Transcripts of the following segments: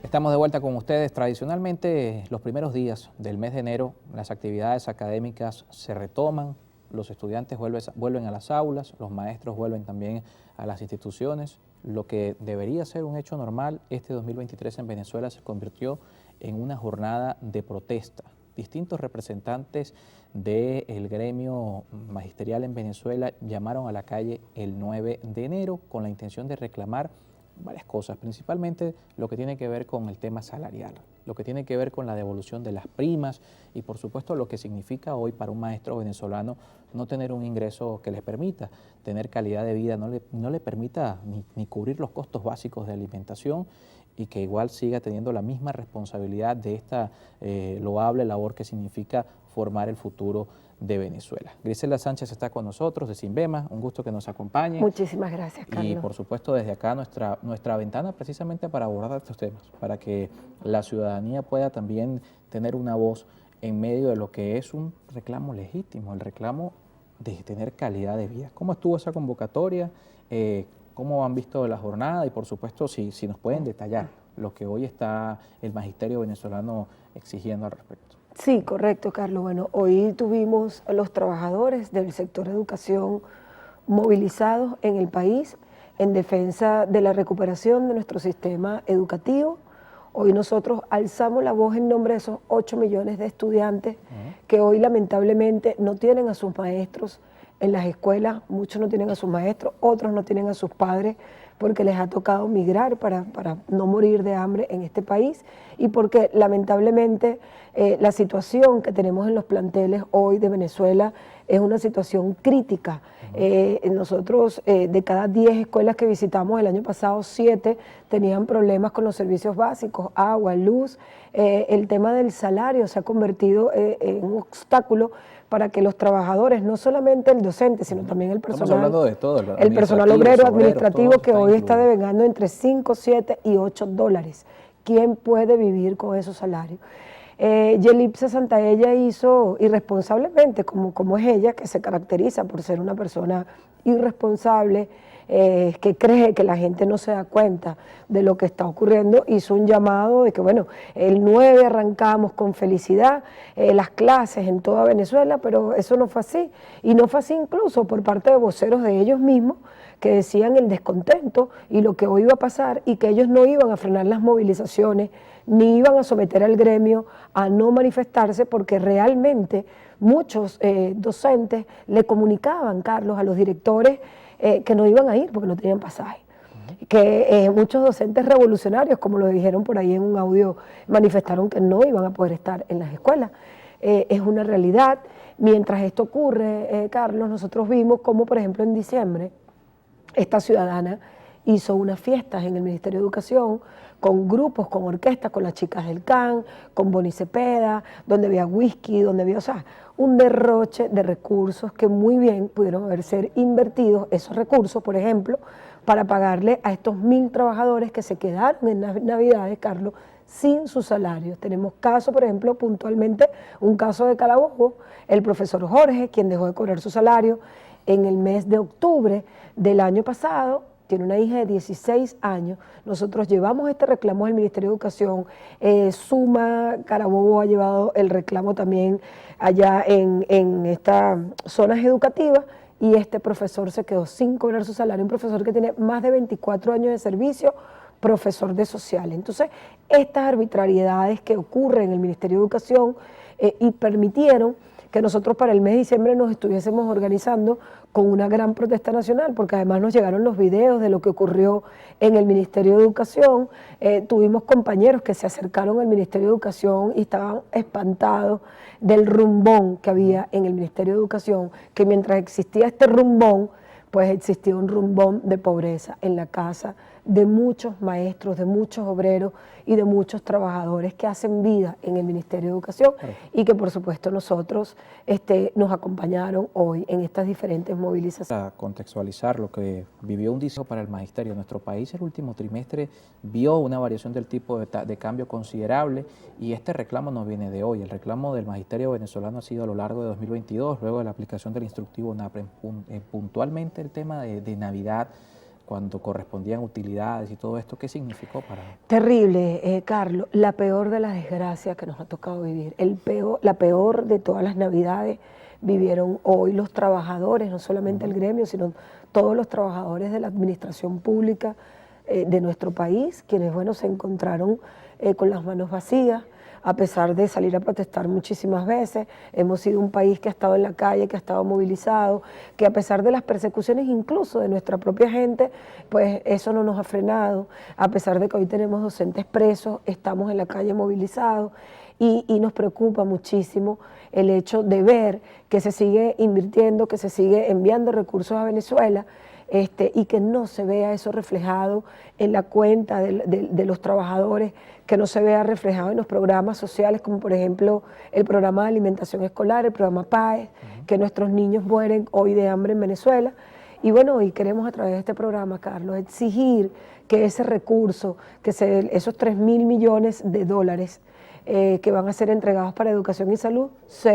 Estamos de vuelta con ustedes. Tradicionalmente, los primeros días del mes de enero, las actividades académicas se retoman, los estudiantes vuelven a las aulas, los maestros vuelven también a las instituciones. Lo que debería ser un hecho normal, este 2023 en Venezuela se convirtió en una jornada de protesta. Distintos representantes del gremio magisterial en Venezuela llamaron a la calle el 9 de enero con la intención de reclamar varias cosas, principalmente lo que tiene que ver con el tema salarial, lo que tiene que ver con la devolución de las primas y por supuesto lo que significa hoy para un maestro venezolano no tener un ingreso que les permita tener calidad de vida, no le permita ni cubrir los costos básicos de alimentación y que igual siga teniendo la misma responsabilidad de esta loable labor que significa formar el futuro de Venezuela. Grisela Sánchez está con nosotros de Simbema, un gusto que nos acompañe. Muchísimas gracias, Carlos. Y por supuesto desde acá nuestra ventana precisamente para abordar estos temas, para que la ciudadanía pueda también tener una voz en medio de lo que es un reclamo legítimo, el reclamo de tener calidad de vida. ¿Cómo estuvo esa convocatoria? ¿Cómo han visto la jornada? Y por supuesto si nos pueden detallar lo que hoy está el magisterio venezolano exigiendo al respecto. Sí, correcto, Carlos. Bueno, hoy tuvimos a los trabajadores del sector de educación movilizados en el país en defensa de la recuperación de nuestro sistema educativo. Hoy nosotros alzamos la voz en nombre de esos 8 millones de estudiantes que hoy lamentablemente no tienen a sus maestros en las escuelas, muchos no tienen a sus maestros, otros no tienen a sus padres porque les ha tocado migrar para no morir de hambre en este país y porque lamentablemente la situación que tenemos en los planteles hoy de Venezuela es una situación crítica. Nosotros de cada 10 escuelas que visitamos el año pasado, 7 tenían problemas con los servicios básicos, agua, luz. El tema del salario se ha convertido en un obstáculo para que los trabajadores, no solamente el docente, sino también el personal. Estamos hablando de todo, el personal obrero, administrativo, que hoy está devengando entre 5, 7 y 8 dólares. ¿Quién puede vivir con esos salarios? Yelipse Santaella hizo irresponsablemente, como es ella, que se caracteriza por ser una persona irresponsable, que cree que la gente no se da cuenta de lo que está ocurriendo, hizo un llamado de que, bueno, el 9 arrancamos con felicidad las clases en toda Venezuela, pero eso no fue así, y no fue así incluso por parte de voceros de ellos mismos, que decían el descontento y lo que hoy iba a pasar, y que ellos no iban a frenar las movilizaciones, ni iban a someter al gremio a no manifestarse, porque realmente muchos docentes le comunicaban, Carlos, a los directores que no iban a ir porque no tenían pasaje. Que muchos docentes revolucionarios, como lo dijeron por ahí en un audio, manifestaron que no iban a poder estar en las escuelas. Es una realidad. Mientras esto ocurre, Carlos, nosotros vimos cómo, por ejemplo, en diciembre, esta ciudadana hizo unas fiestas en el Ministerio de Educación con grupos, con orquestas, con las chicas del CAN, con Boni Cepeda, donde había whisky, donde había, o sea, un derroche de recursos que muy bien pudieron haber ser invertidos, esos recursos, por ejemplo, para pagarle a estos 1000 trabajadores que se quedaron en las Navidades, Carlos, sin sus salarios. Tenemos casos, por ejemplo, puntualmente, un caso de Carabobo, el profesor Jorge, quien dejó de cobrar su salario en el mes de octubre del año pasado, tiene una hija de 16 años, nosotros llevamos este reclamo al Ministerio de Educación, Suma Carabobo ha llevado el reclamo también allá en estas zonas educativas, y este profesor se quedó sin cobrar su salario, un profesor que tiene más de 24 años de servicio, profesor de sociales. Entonces, estas arbitrariedades que ocurren en el Ministerio de Educación y permitieron que nosotros para el mes de diciembre nos estuviésemos organizando con una gran protesta nacional, porque además nos llegaron los videos de lo que ocurrió en el Ministerio de Educación. Tuvimos compañeros que se acercaron al Ministerio de Educación y estaban espantados del rumbón que había en el Ministerio de Educación, que mientras existía este rumbón, pues existía un rumbón de pobreza en la casa de muchos maestros, de muchos obreros y de muchos trabajadores que hacen vida en el Ministerio de Educación y que por supuesto nosotros nos acompañaron hoy en estas diferentes movilizaciones. Para contextualizar lo que vivió un disco para el magisterio, nuestro país el último trimestre vio una variación del tipo de cambio considerable y este reclamo no viene de hoy, el reclamo del magisterio venezolano ha sido a lo largo de 2022, luego de la aplicación del instructivo NAPRE, puntualmente el tema de Navidad. cuando correspondían utilidades y todo esto, ¿qué significó para...? Terrible, Carlos, la peor de las desgracias que nos ha tocado vivir, la peor de todas las navidades vivieron hoy los trabajadores, no solamente el gremio, sino todos los trabajadores de la administración pública de nuestro país, quienes, bueno, se encontraron con las manos vacías, a pesar de salir a protestar muchísimas veces. Hemos sido un país que ha estado en la calle, que ha estado movilizado, que a pesar de las persecuciones incluso de nuestra propia gente, pues eso no nos ha frenado. A pesar de que hoy tenemos docentes presos, estamos en la calle movilizados y nos preocupa muchísimo el hecho de ver que se sigue invirtiendo, que se sigue enviando recursos a Venezuela, y que no se vea eso reflejado en la cuenta de los trabajadores, que no se vea reflejado en los programas sociales, como por ejemplo el programa de alimentación escolar, el programa PAES, que nuestros niños mueren hoy de hambre en Venezuela. Y bueno, hoy queremos a través de este programa, Carlos, exigir que ese recurso, esos 3.000 millones de dólares que van a ser entregados para educación y salud, se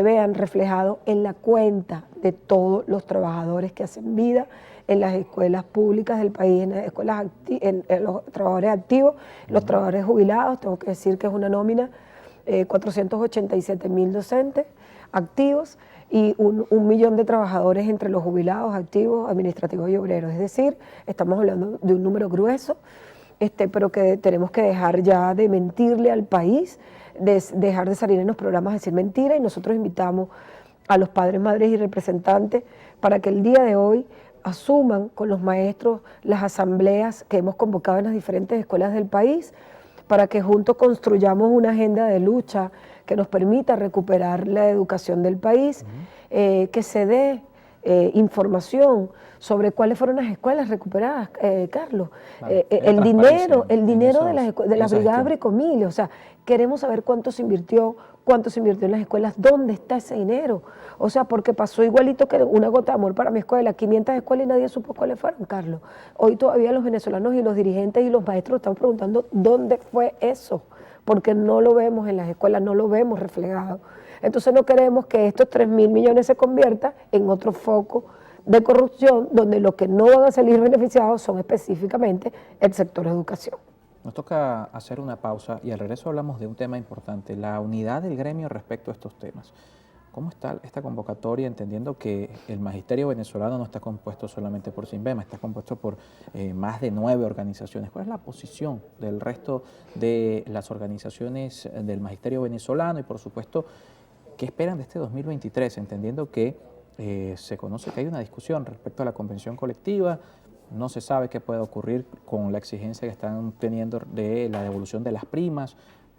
vean reflejados en la cuenta de todos los trabajadores que hacen vida en las escuelas públicas del país, en los trabajadores activos, los trabajadores jubilados. Tengo que decir que es una nómina, 487.000 docentes activos y un millón de trabajadores entre los jubilados, activos, administrativos y obreros. Es decir, estamos hablando de un número grueso, pero que tenemos que dejar ya de mentirle al país, dejar de salir en los programas a decir mentiras, y nosotros invitamos a los padres, madres y representantes para que el día de hoy asuman con los maestros las asambleas que hemos convocado en las diferentes escuelas del país, para que juntos construyamos una agenda de lucha que nos permita recuperar la educación del país, que se dé información sobre cuáles fueron las escuelas recuperadas, Carlos. Claro, el dinero de las brigadas Bricomilio, o sea, queremos saber cuánto se invirtió en las escuelas, dónde está ese dinero. O sea, porque pasó igualito que una gota de amor para mi escuela, 500 escuelas y nadie supo cuáles fueron, Carlos. Hoy todavía los venezolanos y los dirigentes y los maestros están preguntando dónde fue eso, porque no lo vemos en las escuelas, no lo vemos reflejado. Entonces no queremos que estos 3.000 millones se conviertan en otro foco de corrupción, donde los que no van a salir beneficiados son específicamente el sector educación. Nos toca hacer una pausa y al regreso hablamos de un tema importante, la unidad del gremio respecto a estos temas. ¿Cómo está esta convocatoria, entendiendo que el magisterio venezolano no está compuesto solamente por Simbema, está compuesto por más de 9 organizaciones? ¿Cuál es la posición del resto de las organizaciones del magisterio venezolano y, por supuesto, qué esperan de este 2023, entendiendo que se conoce que hay una discusión respecto a la convención colectiva? No se sabe qué puede ocurrir con la exigencia que están teniendo de la devolución de las primas.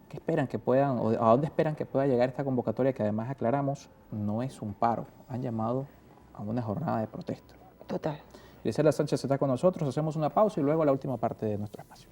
¿Qué esperan que puedan, o a dónde esperan que pueda llegar esta convocatoria, que además, aclaramos, no es un paro? Han llamado a una jornada de protesta. Total. Gisela Sánchez está con nosotros, hacemos una pausa y luego la última parte de nuestro espacio.